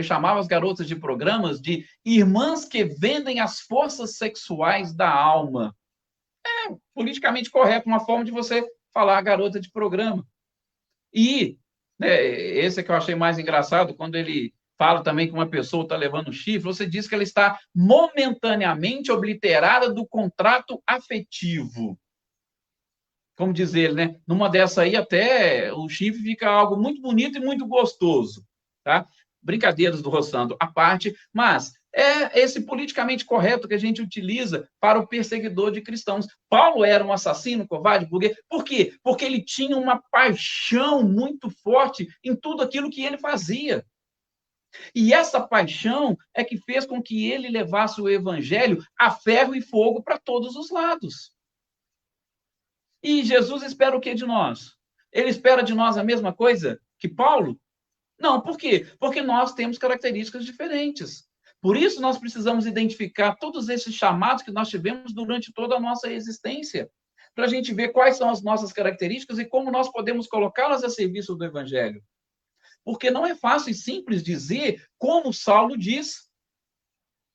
chamava as garotas de programas de irmãs que vendem as forças sexuais da alma. É politicamente correto, uma forma de você falar garota de programa. E esse é que eu achei mais engraçado, quando ele fala também que uma pessoa está levando chifre, você diz que ela está momentaneamente obliterada do contrato afetivo. Como diz ele, né? Numa dessa aí, até o chifre fica algo muito bonito e muito gostoso, tá? Brincadeiras do Rossandro à parte, mas é esse politicamente correto que a gente utiliza para o perseguidor de cristãos. Paulo era um assassino, covarde, burguês. Por quê? Porque ele tinha uma paixão muito forte em tudo aquilo que ele fazia. E essa paixão é que fez com que ele levasse o evangelho a ferro e fogo para todos os lados. E Jesus espera o que de nós? Ele espera de nós a mesma coisa que Paulo? Não, por quê? Porque nós temos características diferentes. Por isso, nós precisamos identificar todos esses chamados que nós tivemos durante toda a nossa existência, para a gente ver quais são as nossas características e como nós podemos colocá-las a serviço do Evangelho. Porque não é fácil e simples dizer como Saulo diz.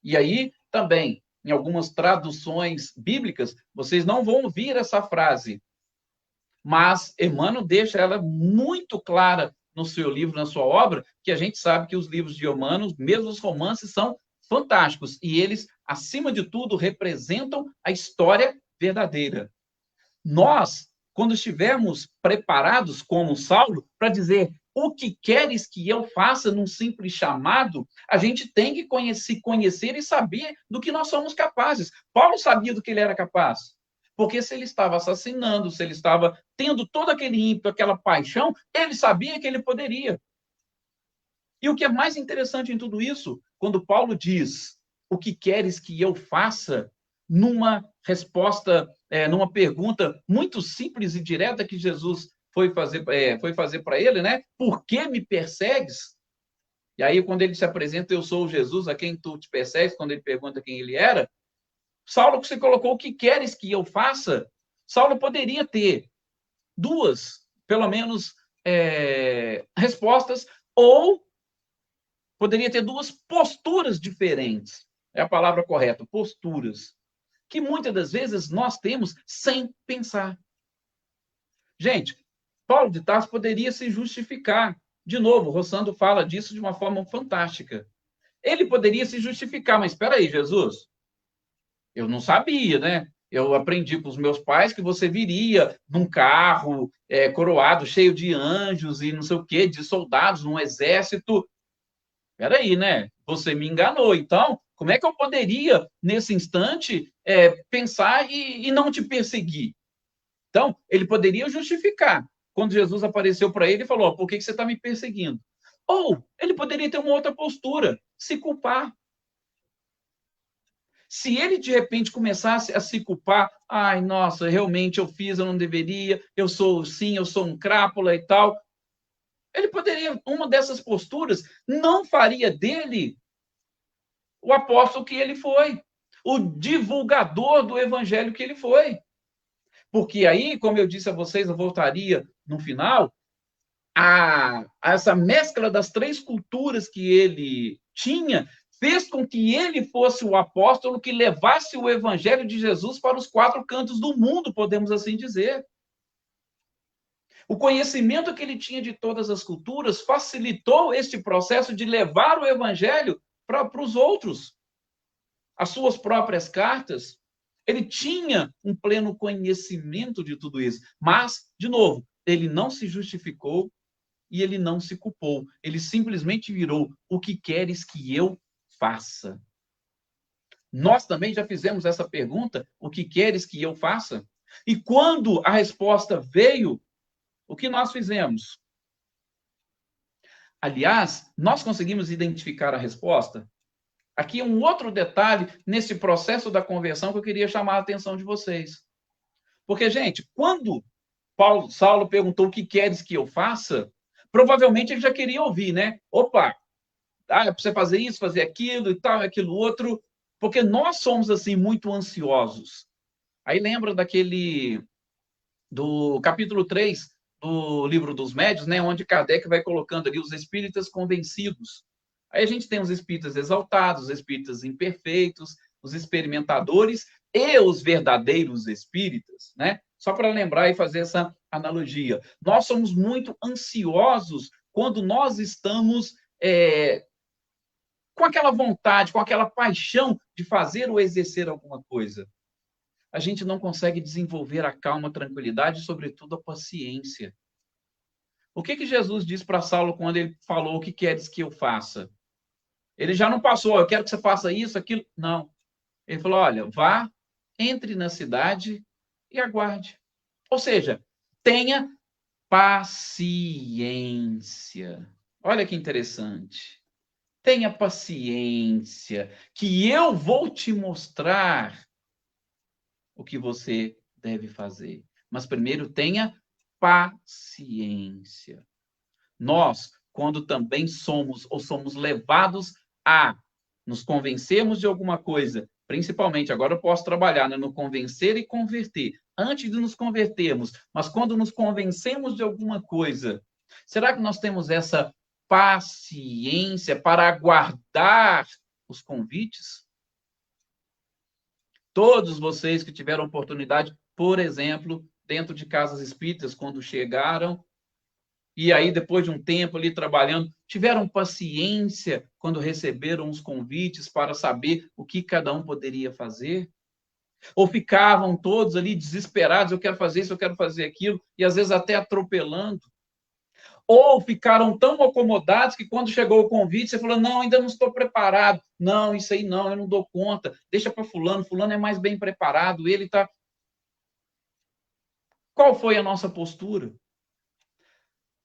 E aí, também, em algumas traduções bíblicas, vocês não vão ouvir essa frase, mas Emmanuel deixa ela muito clara no seu livro, na sua obra, que a gente sabe que os livros de Emmanuel, mesmo os romances, são fantásticos, e eles, acima de tudo, representam a história verdadeira. Nós, quando estivermos preparados, como Saulo, para dizer o que queres que eu faça num simples chamado, a gente tem que conhecer e saber do que nós somos capazes. Paulo sabia do que ele era capaz. Porque se ele estava assassinando, se ele estava tendo todo aquele ímpeto, aquela paixão, ele sabia que ele poderia. E o que é mais interessante em tudo isso, quando Paulo diz, o que queres que eu faça, numa resposta, numa pergunta muito simples e direta que Jesus foi fazer para ele, né? Por que me persegues? E aí, quando ele se apresenta, eu sou Jesus, a quem tu te persegues, quando ele pergunta quem ele era, Saulo se colocou, o que queres que eu faça? Saulo poderia ter duas, pelo menos, respostas, ou poderia ter duas posturas diferentes. É a palavra correta, posturas. Que muitas das vezes nós temos sem pensar. Gente, Paulo de Tarso poderia se justificar. De novo, Rossando fala disso de uma forma fantástica. Ele poderia se justificar, mas espera aí, Jesus, eu não sabia, né? Eu aprendi com os meus pais que você viria num carro coroado, cheio de anjos e não sei o quê, de soldados, num exército. Espera aí, né? Você me enganou. Então, como é que eu poderia, nesse instante, pensar e não te perseguir? Então, ele poderia justificar. Quando Jesus apareceu para ele e falou, por que você está me perseguindo? Ou ele poderia ter uma outra postura, se culpar. Se ele, de repente, começasse a se culpar, ai, nossa, realmente eu fiz, eu não deveria, eu sou um crápula e tal, ele poderia, uma dessas posturas, não faria dele o apóstolo que ele foi, o divulgador do evangelho que ele foi. Porque aí, como eu disse a vocês, eu voltaria no final, a essa mescla das três culturas que ele tinha, fez com que ele fosse o apóstolo que levasse o evangelho de Jesus para os quatro cantos do mundo, podemos assim dizer. O conhecimento que ele tinha de todas as culturas facilitou este processo de levar o evangelho para os outros. As suas próprias cartas, ele tinha um pleno conhecimento de tudo isso. Mas, de novo, ele não se justificou e ele não se culpou. Ele simplesmente virou, o que queres que eu faça? Nós também já fizemos essa pergunta, o que queres que eu faça? E quando a resposta veio, o que nós fizemos? Aliás, nós conseguimos identificar a resposta? Aqui um outro detalhe nesse processo da conversão que eu queria chamar a atenção de vocês. Porque, gente, quando Saulo perguntou o que queres que eu faça, provavelmente ele já queria ouvir, né? Opa, é para você fazer isso, fazer aquilo e tal, aquilo outro, porque nós somos, assim, muito ansiosos. Aí lembra do capítulo 3 do Livro dos Médiuns, né, onde Kardec vai colocando ali os espíritas convencidos. Aí a gente tem os espíritas exaltados, os espíritas imperfeitos, os experimentadores e os verdadeiros espíritas, né? Só para lembrar e fazer essa analogia. Nós somos muito ansiosos quando nós estamos com aquela vontade, com aquela paixão de fazer ou exercer alguma coisa. A gente não consegue desenvolver a calma, a tranquilidade e, sobretudo, a paciência. O que Jesus disse para Saulo quando ele falou o que queres que eu faça? Ele já não passou, eu quero que você faça isso, aquilo. Não. Ele falou, olha, vá, entre na cidade e aguarde. Ou seja, tenha paciência. Olha que interessante. tenha paciência, que eu vou te mostrar o que você deve fazer. Mas primeiro tenha paciência. Nós, quando também somos levados a nos convencermos de alguma coisa, principalmente, agora eu posso trabalhar no convencer e converter, antes de nos convertermos, mas quando nos convencemos de alguma coisa, será que nós temos essa paciência para aguardar os convites? Todos vocês que tiveram oportunidade, por exemplo, dentro de casas espíritas, quando chegaram, e aí depois de um tempo ali trabalhando, tiveram paciência quando receberam os convites para saber o que cada um poderia fazer? Ou ficavam todos ali desesperados, eu quero fazer isso, eu quero fazer aquilo, e às vezes até atropelando? Ou ficaram tão acomodados que quando chegou o convite, você falou, não, ainda não estou preparado. Não, isso aí não, eu não dou conta. Deixa para fulano, fulano é mais bem preparado, ele está... Qual foi a nossa postura?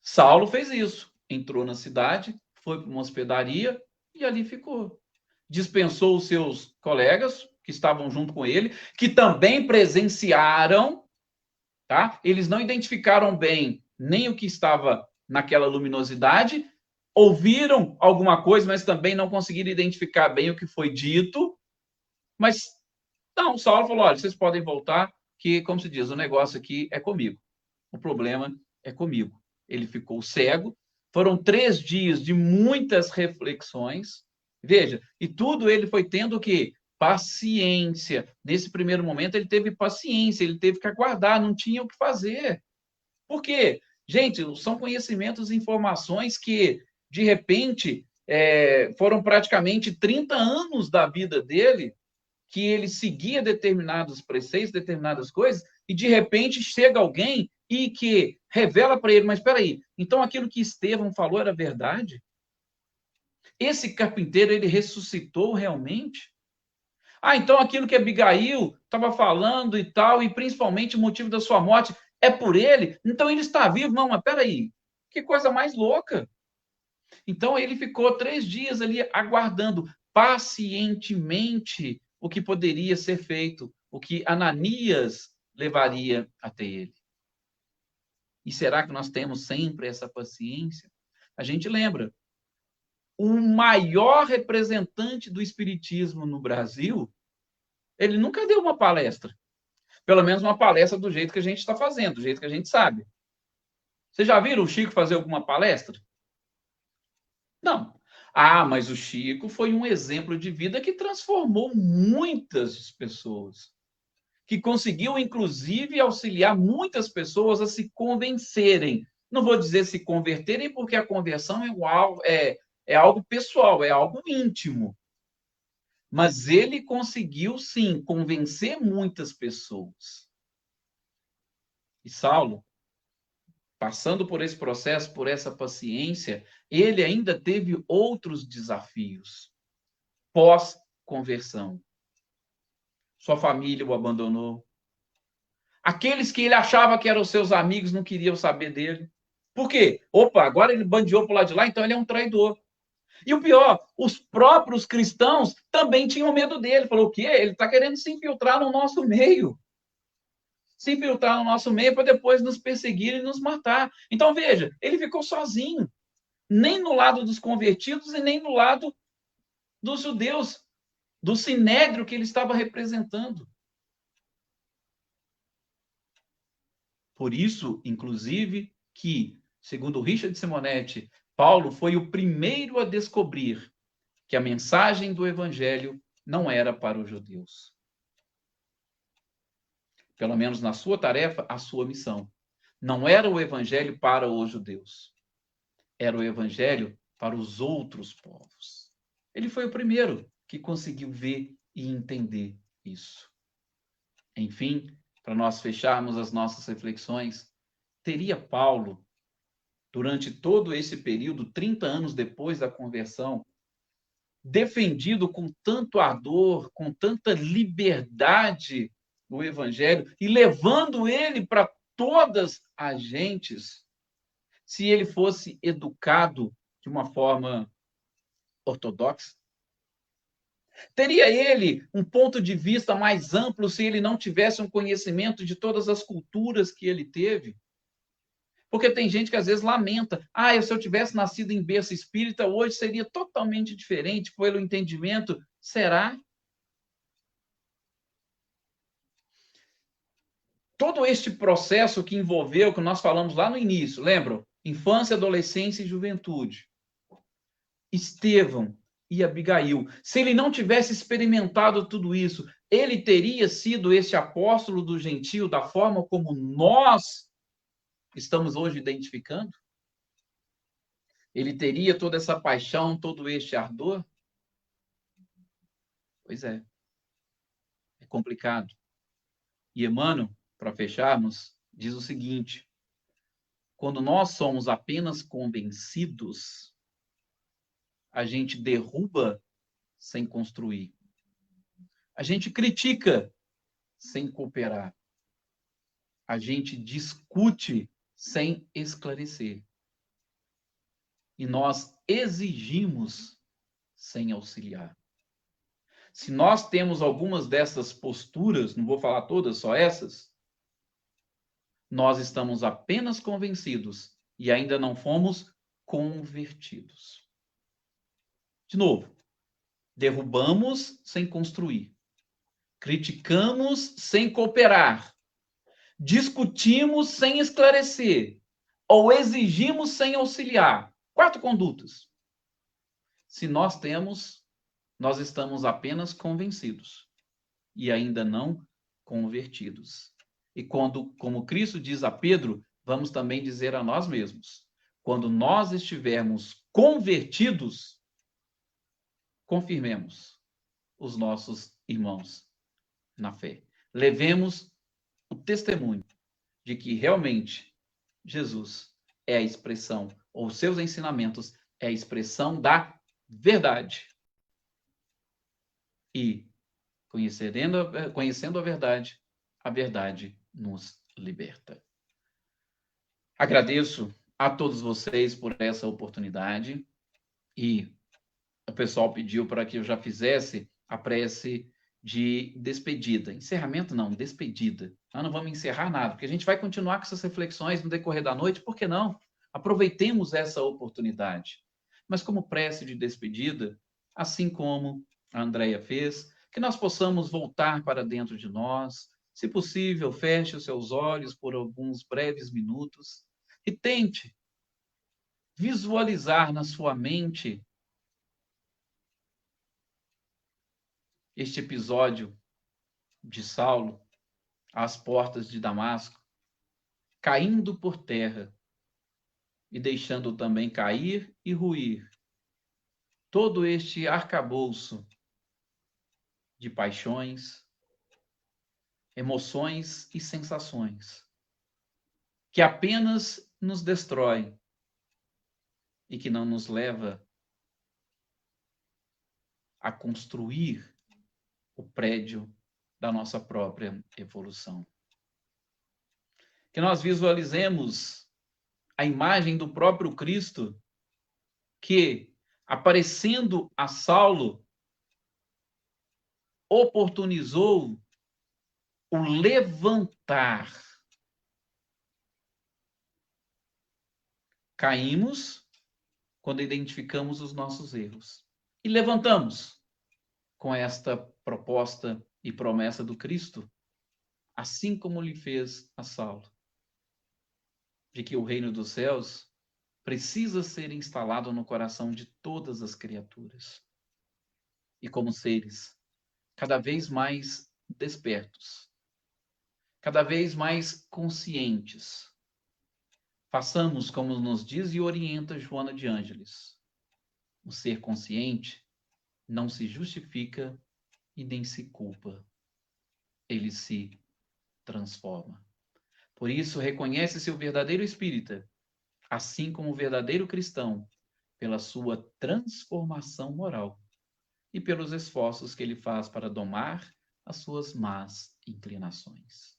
Saulo fez isso. Entrou na cidade, foi para uma hospedaria e ali ficou. Dispensou os seus colegas que estavam junto com ele, que também presenciaram, tá? Eles não identificaram bem nem o que estava naquela luminosidade, ouviram alguma coisa, mas também não conseguiram identificar bem o que foi dito. Mas, não, Saulo falou, olha, vocês podem voltar, que, como se diz, o negócio aqui é comigo. O problema é comigo. Ele ficou cego. Foram 3 dias de muitas reflexões. Veja, e tudo ele foi tendo o quê? Paciência. Nesse primeiro momento, ele teve paciência, ele teve que aguardar, não tinha o que fazer. Por quê? Gente, são conhecimentos e informações que, de repente, foram praticamente 30 anos da vida dele, que ele seguia determinados preceitos, determinadas coisas, e, de repente, chega alguém e que revela para ele, mas espera aí, então aquilo que Estevão falou era verdade? Esse carpinteiro, ele ressuscitou realmente? Ah, então aquilo que Abigail estava falando e tal, e principalmente o motivo da sua morte, é por ele? Então ele está vivo? Não, mas espera aí, que coisa mais louca. Então ele ficou 3 dias ali aguardando pacientemente o que poderia ser feito, o que Ananias levaria até ele. E será que nós temos sempre essa paciência? A gente lembra, o maior representante do espiritismo no Brasil, ele nunca deu uma palestra. Pelo menos uma palestra do jeito que a gente está fazendo, do jeito que a gente sabe. Vocês já viram o Chico fazer alguma palestra? Não. Ah, mas o Chico foi um exemplo de vida que transformou muitas pessoas, que conseguiu, inclusive, auxiliar muitas pessoas a se convencerem. Não vou dizer se converterem, porque a conversão é algo pessoal, é algo íntimo. Mas ele conseguiu, sim, convencer muitas pessoas. E Saulo, passando por esse processo, por essa paciência, ele ainda teve outros desafios pós-conversão. Sua família o abandonou. Aqueles que ele achava que eram seus amigos não queriam saber dele. Por quê? Opa, agora ele bandeou para o lado de lá, então ele é um traidor. E o pior, os próprios cristãos também tinham medo dele. Falou, o quê? Ele está querendo se infiltrar no nosso meio. Se infiltrar no nosso meio para depois nos perseguir e nos matar. Então, veja, ele ficou sozinho. Nem no lado dos convertidos e nem no lado dos judeus, do sinédrio que ele estava representando. Por isso, inclusive, que, segundo Richard Simonetti, Paulo foi o primeiro a descobrir que a mensagem do evangelho não era para os judeus. Pelo menos na sua tarefa, a sua missão. Não era o evangelho para os judeus. Era o evangelho para os outros povos. Ele foi o primeiro que conseguiu ver e entender isso. Enfim, para nós fecharmos as nossas reflexões, teria Paulo, durante todo esse período, 30 anos depois da conversão, defendido com tanto ardor, com tanta liberdade o evangelho e levando ele para todas as gentes, se ele fosse educado de uma forma ortodoxa? Teria ele um ponto de vista mais amplo se ele não tivesse um conhecimento de todas as culturas que ele teve? Porque tem gente que às vezes lamenta, se eu tivesse nascido em berço espírita, hoje seria totalmente diferente pelo entendimento. Será? Todo este processo que envolveu, que nós falamos lá no início, lembram? Infância, adolescência e juventude. Estevão e Abigail. Se ele não tivesse experimentado tudo isso, ele teria sido esse apóstolo do gentio da forma como nós estamos hoje identificando? Ele teria toda essa paixão, todo este ardor? Pois é. É complicado. E Emmanuel, para fecharmos, diz o seguinte: quando nós somos apenas convencidos, a gente derruba sem construir. A gente critica sem cooperar. A gente discute sem esclarecer. E nós exigimos sem auxiliar. Se nós temos algumas dessas posturas, não vou falar todas, só essas, nós estamos apenas convencidos e ainda não fomos convertidos. De novo, derrubamos sem construir, criticamos sem cooperar, discutimos sem esclarecer ou exigimos sem auxiliar. 4 condutas. Se nós temos, nós estamos apenas convencidos e ainda não convertidos. E quando, como Cristo diz a Pedro, vamos também dizer a nós mesmos: quando nós estivermos convertidos, confirmemos os nossos irmãos na fé. Levemos o testemunho de que realmente Jesus é a expressão, ou seus ensinamentos é a expressão da verdade. E conhecendo a verdade nos liberta. Agradeço a todos vocês por essa oportunidade e o pessoal pediu para que eu já fizesse a prece de despedida. Encerramento não, despedida. Nós não vamos encerrar nada, porque a gente vai continuar com essas reflexões no decorrer da noite, por que não? Aproveitemos essa oportunidade. Mas como prece de despedida, assim como a Andréia fez, que nós possamos voltar para dentro de nós. Se possível, feche os seus olhos por alguns breves minutos e tente visualizar na sua mente este episódio de Saulo às portas de Damasco, caindo por terra e deixando também cair e ruir todo este arcabouço de paixões, emoções e sensações que apenas nos destrói e que não nos leva a construir o prédio da nossa própria evolução. Que nós visualizemos a imagem do próprio Cristo que, aparecendo a Saulo, oportunizou o levantar. Caímos quando identificamos os nossos erros e levantamos com esta proposta e promessa do Cristo, assim como lhe fez a Saulo, de que o reino dos céus precisa ser instalado no coração de todas as criaturas. E como seres cada vez mais despertos, cada vez mais conscientes, façamos como nos diz e orienta Joana de Ângeles. O ser consciente não se justifica e nem se culpa. Ele se transforma. Por isso, reconhece-se o verdadeiro espírita, assim como o verdadeiro cristão, pela sua transformação moral e pelos esforços que ele faz para domar as suas más inclinações.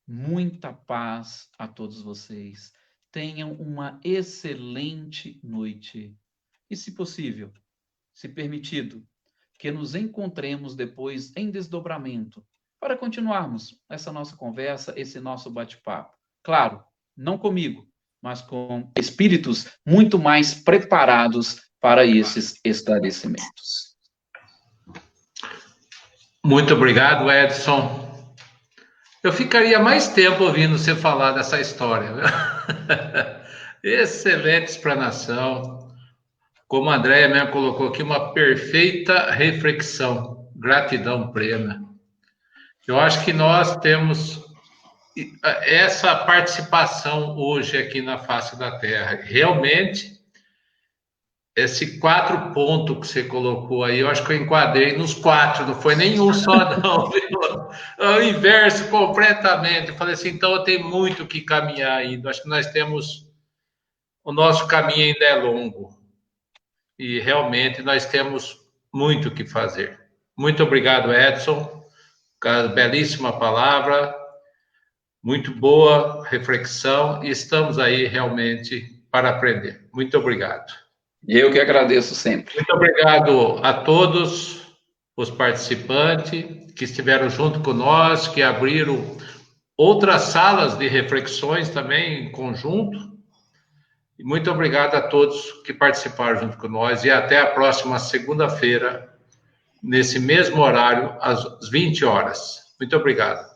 Muita paz a todos vocês. Tenham uma excelente noite. E, se possível, se permitido, que nos encontremos depois em desdobramento, para continuarmos essa nossa conversa, esse nosso bate-papo. Claro, não comigo, mas com espíritos muito mais preparados para esses esclarecimentos. Muito obrigado, Edson. Eu ficaria mais tempo ouvindo você falar dessa história. Excelente explanação. Como a Andréia mesmo colocou aqui, uma perfeita reflexão. Gratidão plena. Eu acho que nós temos essa participação hoje aqui na face da Terra. Realmente, esse 4 pontos que você colocou aí, eu acho que eu enquadrei nos 4, não foi nenhum só, não. O inverso completamente. Eu falei assim, então eu tenho muito que caminhar ainda. Acho que nós temos... O nosso caminho ainda é longo. E realmente nós temos muito que fazer. Muito obrigado, Edson. Belíssima palavra. Muito boa reflexão. E estamos aí realmente para aprender. Muito obrigado. Eu que agradeço sempre. Muito obrigado a todos os participantes que estiveram junto com nós, que abriram outras salas de reflexões também em conjunto. E muito obrigado a todos que participaram junto com nós. E até a próxima segunda-feira, nesse mesmo horário, às 20 horas. Muito obrigado.